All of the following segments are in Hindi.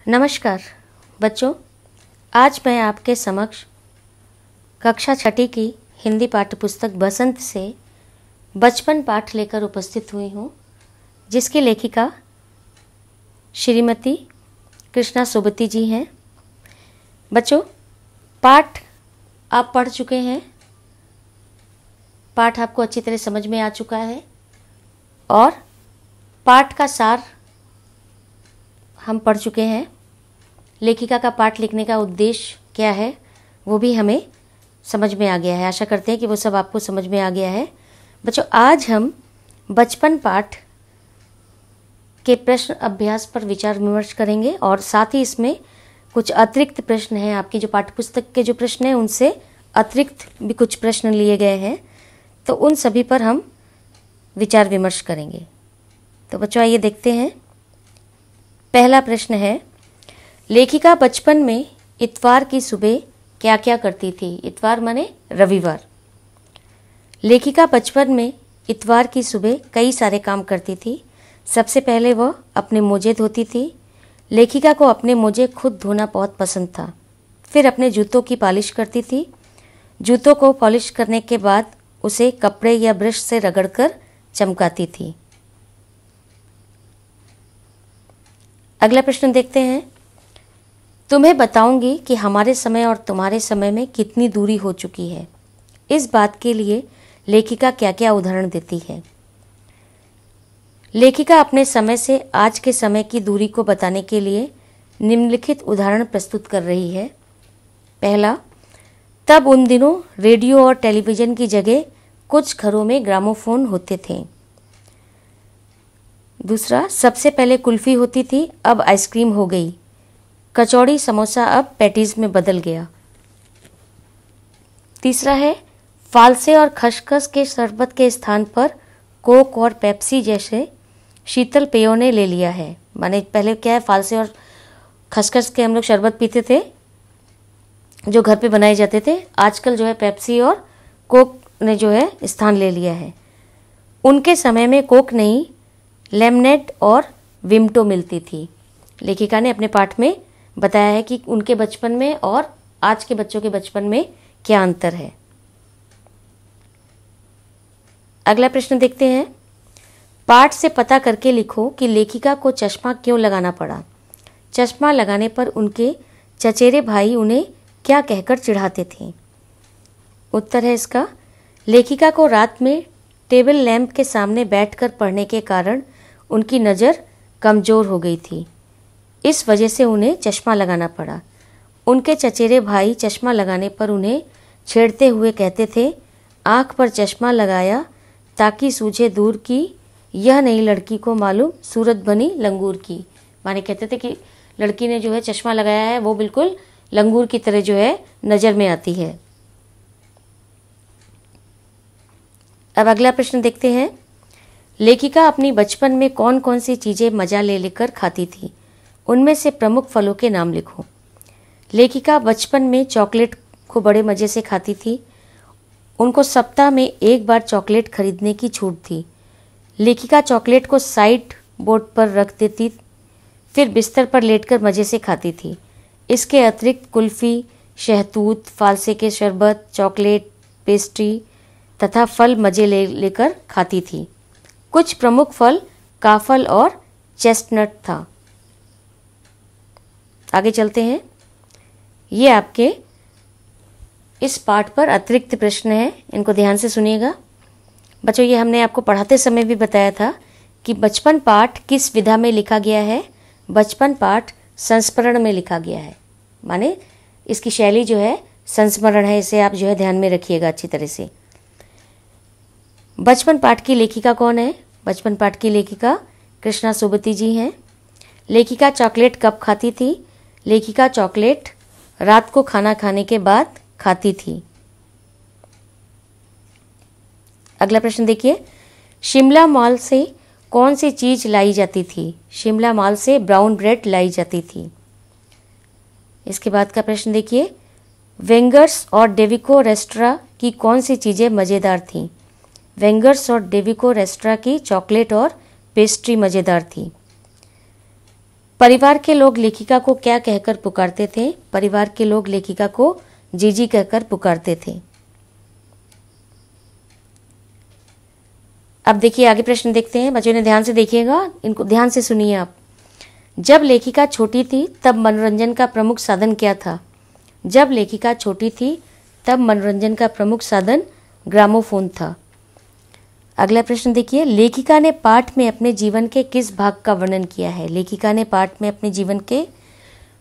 नमस्कार बच्चों, आज मैं आपके समक्ष कक्षा छठी की हिंदी पाठ्यपुस्तक बसंत से बचपन पाठ लेकर उपस्थित हुई हूँ, जिसकी लेखिका श्रीमती कृष्णा सोबती जी हैं। बच्चों, पाठ आप पढ़ चुके हैं, पाठ आपको अच्छी तरह समझ में आ चुका है और पाठ का सार हम पढ़ चुके हैं। लेखिका का पाठ लिखने का उद्देश्य क्या है वो भी हमें समझ में आ गया है। आशा करते हैं कि वो सब आपको समझ में आ गया है। बच्चों, आज हम बचपन पाठ के प्रश्न अभ्यास पर विचार विमर्श करेंगे और साथ ही इसमें कुछ अतिरिक्त प्रश्न हैं। आपकी जो पाठ्यपुस्तक के जो प्रश्न हैं उनसे अतिरिक्त भी कुछ प्रश्न लिए गए हैं, तो उन सभी पर हम विचार विमर्श करेंगे। तो बच्चों, आइए देखते हैं। पहला प्रश्न है, लेखिका बचपन में इतवार की सुबह क्या क्या करती थी? इतवार माने रविवार। लेखिका बचपन में इतवार की सुबह कई सारे काम करती थी। सबसे पहले वह अपने मोजे धोती थी। लेखिका को अपने मोजे खुद धोना बहुत पसंद था। फिर अपने जूतों की पॉलिश करती थी। जूतों को पॉलिश करने के बाद उसे कपड़े या ब्रश से रगड़कर चमकाती थी। अगला प्रश्न देखते हैं। तुम्हें बताऊंगी कि हमारे समय और तुम्हारे समय में कितनी दूरी हो चुकी है। इस बात के लिए लेखिका क्या क्या उदाहरण देती है? लेखिका अपने समय से आज के समय की दूरी को बताने के लिए निम्नलिखित उदाहरण प्रस्तुत कर रही है। पहला, तब उन दिनों रेडियो और टेलीविज़न की जगह कुछ घरों में ग्रामोफोन होते थे। दूसरा, सबसे पहले कुल्फ़ी होती थी, अब आइसक्रीम हो गई। कचौड़ी समोसा अब पैटीज में बदल गया। तीसरा है, फालसे और खसखस के शरबत के स्थान पर कोक और पेप्सी जैसे शीतल पेयों ने ले लिया है। माने पहले क्या है, फालसे और खसखस के हम लोग शरबत पीते थे जो घर पे बनाए जाते थे। आजकल जो है पेप्सी और कोक ने जो है स्थान ले लिया है। उनके समय में कोक नहीं, लेमनेड और विम्टो मिलती थी। लेखिका ने अपने पाठ में बताया है कि उनके बचपन में और आज के बच्चों के बचपन में क्या अंतर है। अगला प्रश्न देखते हैं। पाठ से पता करके लिखो कि लेखिका को चश्मा क्यों लगाना पड़ा। चश्मा लगाने पर उनके चचेरे भाई उन्हें क्या कहकर चिढ़ाते थे? उत्तर है इसका, लेखिका को रात में टेबल लैंप के सामने बैठकर पढ़ने के कारण उनकी नज़र कमज़ोर हो गई थी। इस वजह से उन्हें चश्मा लगाना पड़ा। उनके चचेरे भाई चश्मा लगाने पर उन्हें छेड़ते हुए कहते थे, आँख पर चश्मा लगाया ताकि सूझे दूर की, यह नई लड़की को मालूम सूरत बनी लंगूर की। माने कहते थे कि लड़की ने जो है चश्मा लगाया है वो बिल्कुल लंगूर की तरह जो है नज़र में आती है। अब अगला प्रश्न देखते हैं। लेखिका अपनी बचपन में कौन कौन सी चीज़ें मज़ा ले लेकर खाती थी? उनमें से प्रमुख फलों के नाम लिखो। लेखिका बचपन में चॉकलेट को बड़े मज़े से खाती थी। उनको सप्ताह में एक बार चॉकलेट खरीदने की छूट थी। लेखिका चॉकलेट को साइड बोर्ड पर रख देती, फिर बिस्तर पर लेटकर मज़े से खाती थी। इसके अतिरिक्त कुल्फ़ी, शहतूत, फालसे के शरबत, चॉकलेट, पेस्ट्री तथा फल मज़े लेकर खाती थी। कुछ प्रमुख फल काफल और चेस्टनट था। आगे चलते हैं। ये आपके इस पाठ पर अतिरिक्त प्रश्न हैं, इनको ध्यान से सुनिएगा। बच्चों, ये हमने आपको पढ़ाते समय भी बताया था कि बचपन पाठ किस विधा में लिखा गया है। बचपन पाठ संस्मरण में लिखा गया है, माने इसकी शैली जो है संस्मरण है। इसे आप जो है ध्यान में रखिएगा अच्छी तरह से। बचपन पाठ की लेखिका कौन है? बचपन पाठ की लेखिका कृष्णा सोबती जी हैं। लेखिका चॉकलेट कब खाती थी? लेखिका चॉकलेट रात को खाना खाने के बाद खाती थी। अगला प्रश्न देखिए। शिमला मॉल से कौन सी चीज़ लाई जाती थी? शिमला मॉल से ब्राउन ब्रेड लाई जाती थी। इसके बाद का प्रश्न देखिए। वेंगर्स और डेविको रेस्टोरा की कौन सी चीज़ें मज़ेदार थीं? वेंगर्स और डेविको रेस्टोरा की चॉकलेट और पेस्ट्री मज़ेदार थी। परिवार के लोग लेखिका को क्या कहकर पुकारते थे? परिवार के लोग लेखिका को जीजी कहकर पुकारते थे। अब देखिए आगे प्रश्न देखते हैं। बच्चों ने ध्यान से देखिएगा, इनको ध्यान से सुनिए आप। जब लेखिका छोटी थी तब मनोरंजन का प्रमुख साधन क्या था? जब लेखिका छोटी थी तब मनोरंजन का प्रमुख साधन ग्रामोफोन था। अगला प्रश्न देखिए, लेखिका ने पाठ में अपने जीवन के किस भाग का वर्णन किया है? लेखिका ने पाठ में अपने जीवन के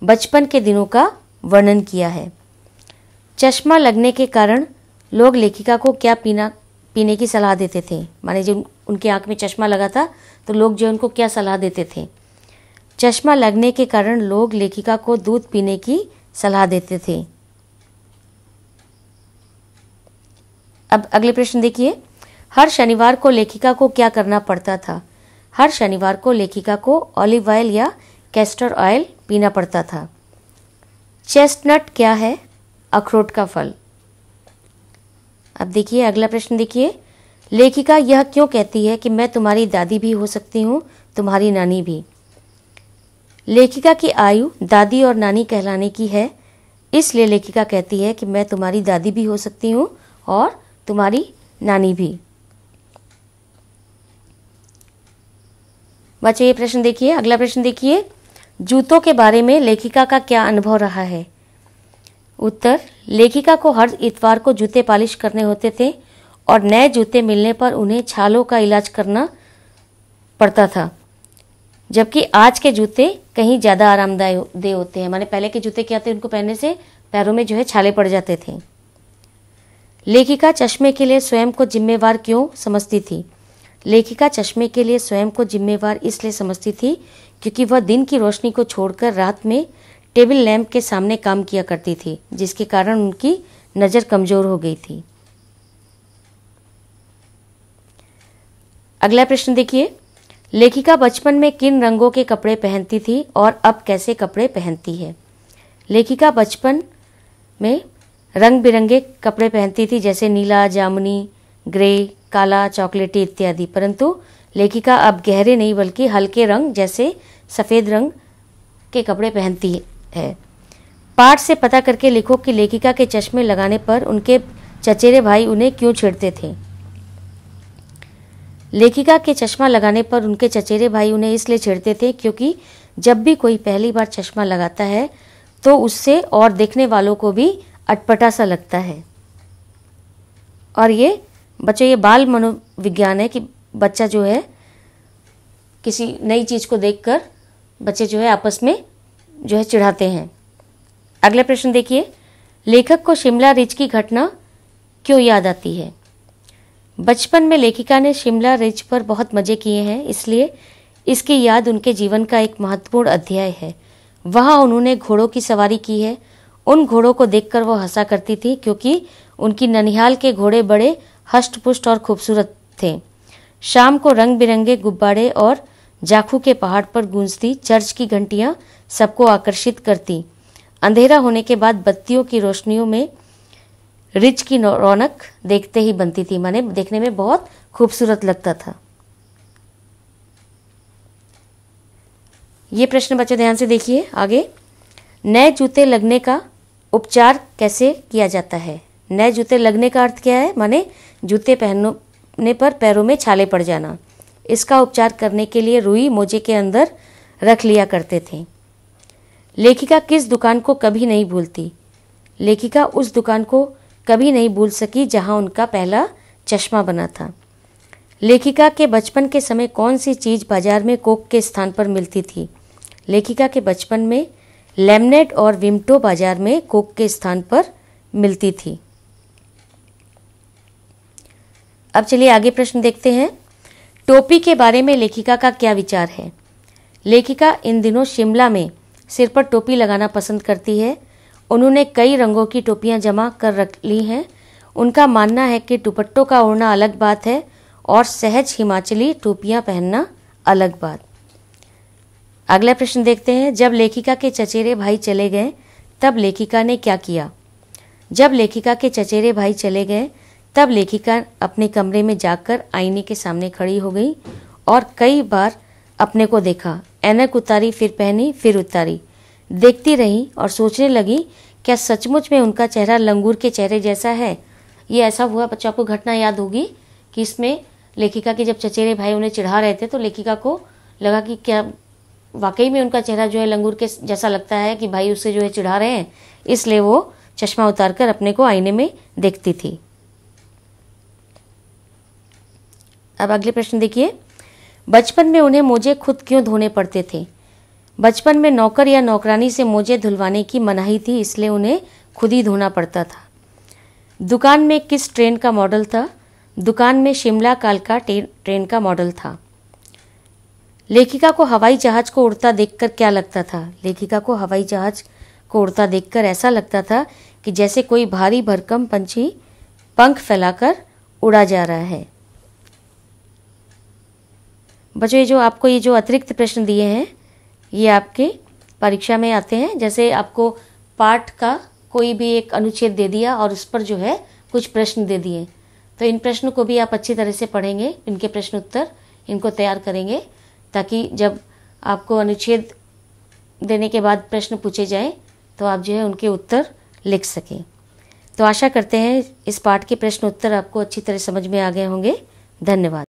बचपन के दिनों का वर्णन किया है। चश्मा लगने के कारण लोग लेखिका को क्या पीने की सलाह देते थे? माने जो उनकी आंख में चश्मा लगा था तो लोग जो उनको क्या सलाह देते थे? चश्मा लगने के कारण लोग लेखिका को दूध पीने की सलाह देते थे। अब अगले प्रश्न देखिए, हर शनिवार को लेखिका को क्या करना पड़ता था? हर शनिवार को लेखिका को ऑलिव ऑयल या कैस्टर ऑयल पीना पड़ता था। चेस्टनट क्या है? अखरोट का फल। अब देखिए अगला प्रश्न देखिए, लेखिका यह क्यों कहती है कि मैं तुम्हारी दादी भी हो सकती हूँ, तुम्हारी नानी भी? लेखिका की आयु दादी और नानी कहलाने की है, इसलिए लेखिका कहती है कि मैं तुम्हारी दादी भी हो सकती हूँ और तुम्हारी नानी भी। बच्चों ये प्रश्न देखिए। अगला प्रश्न देखिए, जूतों के बारे में लेखिका का क्या अनुभव रहा है? उत्तर, लेखिका को हर इतवार को जूते पॉलिश करने होते थे और नए जूते मिलने पर उन्हें छालों का इलाज करना पड़ता था, जबकि आज के जूते कहीं ज़्यादा आरामदायक होते हैं। माने पहले के जूते क्या थे, उनको पहनने से पैरों में जो है छाले पड़ जाते थे। लेखिका चश्मे के लिए स्वयं को जिम्मेवार क्यों समझती थी? लेखिका चश्मे के लिए स्वयं को जिम्मेवार इसलिए समझती थी क्योंकि वह दिन की रोशनी को छोड़कर रात में टेबल लैंप के सामने काम किया करती थी, जिसके कारण उनकी नज़र कमजोर हो गई थी। अगला प्रश्न देखिए, लेखिका बचपन में किन रंगों के कपड़े पहनती थी और अब कैसे कपड़े पहनती है? लेखिका बचपन में रंग बिरंगे कपड़े पहनती थी, जैसे नीला, जामुनी, ग्रे, काला, चॉकलेटी इत्यादि, परंतु लेखिका अब गहरे नहीं बल्कि हल्के रंग जैसे सफ़ेद रंग के कपड़े पहनती है। पाठ से पता करके लिखो कि लेखिका के चश्मे लगाने पर उनके चचेरे भाई उन्हें क्यों छेड़ते थे? लेखिका के चश्मा लगाने पर उनके चचेरे भाई उन्हें इसलिए छेड़ते थे क्योंकि जब भी कोई पहली बार चश्मा लगाता है तो उससे और देखने वालों को भी अटपटा सा लगता है। और ये बच्चों, ये बाल मनोविज्ञान है कि बच्चा जो है किसी नई चीज़ को देखकर बच्चे जो है आपस में जो है चिढ़ाते हैं। अगला प्रश्न देखिए, लेखक को शिमला रिज की घटना क्यों याद आती है? बचपन में लेखिका ने शिमला रिज पर बहुत मज़े किए हैं, इसलिए इसकी याद उनके जीवन का एक महत्वपूर्ण अध्याय है। वहाँ उन्होंने घोड़ों की सवारी की है। उन घोड़ों को देखकर वो हंसा करती थी क्योंकि उनकी ननिहाल के घोड़े बड़े हष्ट-पुष्ट और खूबसूरत थे। शाम को रंग बिरंगे गुब्बारे और जाखू के पहाड़ पर गूंजती चर्च की घंटियां सबको आकर्षित करती। अंधेरा होने के बाद बत्तियों की रोशनियों में रिज की रौनक देखते ही बनती थी, माने देखने में बहुत खूबसूरत लगता था। ये प्रश्न बच्चों ध्यान से देखिए आगे। नए जूते लगने का उपचार कैसे किया जाता है? नए जूते लगने का अर्थ क्या है? माने जूते पहनने पर पैरों में छाले पड़ जाना। इसका उपचार करने के लिए रुई मोजे के अंदर रख लिया करते थे। लेखिका किस दुकान को कभी नहीं भूलती? लेखिका उस दुकान को कभी नहीं भूल सकी जहां उनका पहला चश्मा बना था। लेखिका के बचपन के समय कौन सी चीज़ बाजार में कोक के स्थान पर मिलती थी? लेखिका के बचपन में लेमनेड और विम्टो बाजार में कोक के स्थान पर मिलती थी। अब चलिए आगे प्रश्न देखते हैं। टोपी के बारे में लेखिका का क्या विचार है? लेखिका इन दिनों शिमला में सिर पर टोपी लगाना पसंद करती है। उन्होंने कई रंगों की टोपियां जमा कर रख ली हैं। उनका मानना है कि दुपट्टों का ओढ़ना अलग बात है और सहज हिमाचली टोपियां पहनना अलग बात। अगला प्रश्न देखते हैं। जब लेखिका के चचेरे भाई चले गए तब लेखिका ने क्या किया? जब लेखिका के चचेरे भाई चले गए तब लेखिका अपने कमरे में जाकर आईने के सामने खड़ी हो गई और कई बार अपने को देखा। ऐनक उतारी, फिर पहनी, फिर उतारी। देखती रही और सोचने लगी, क्या सचमुच में उनका चेहरा लंगूर के चेहरे जैसा है? ये ऐसा हुआ, बच्चों आपको घटना याद होगी कि इसमें लेखिका के जब चचेरे भाई उन्हें चिढ़ा रहे थे तो लेखिका को लगा कि क्या वाकई में उनका चेहरा जो है लंगूर के जैसा लगता है कि भाई उससे जो है चिढ़ा रहे हैं, इसलिए वो चश्मा उतारकर अपने को आईने में देखती थी। अब अगले प्रश्न देखिए, बचपन में उन्हें मोजे खुद क्यों धोने पड़ते थे? बचपन में नौकर या नौकरानी से मोजे धुलवाने की मनाही थी, इसलिए उन्हें खुद ही धोना पड़ता था। दुकान में किस ट्रेन का मॉडल था? दुकान में शिमला कालका ट्रेन का मॉडल था। लेखिका को हवाई जहाज को उड़ता देखकर क्या लगता था? लेखिका को हवाई जहाज को उड़ता देखकर ऐसा लगता था कि जैसे कोई भारी भरकम पंछी पंख फैलाकर उड़ा जा रहा है। बच्चों, ये जो अतिरिक्त प्रश्न दिए हैं ये आपके परीक्षा में आते हैं। जैसे आपको पाठ का कोई भी एक अनुच्छेद दे दिया और उस पर जो है कुछ प्रश्न दे दिए, तो इन प्रश्नों को भी आप अच्छी तरह से पढ़ेंगे, इनके प्रश्न उत्तर इनको तैयार करेंगे, ताकि जब आपको अनुच्छेद देने के बाद प्रश्न पूछे जाएं तो आप जो है उनके उत्तर लिख सकें। तो आशा करते हैं इस पाठ के प्रश्न उत्तर आपको अच्छी तरह समझ में आ गए होंगे। धन्यवाद।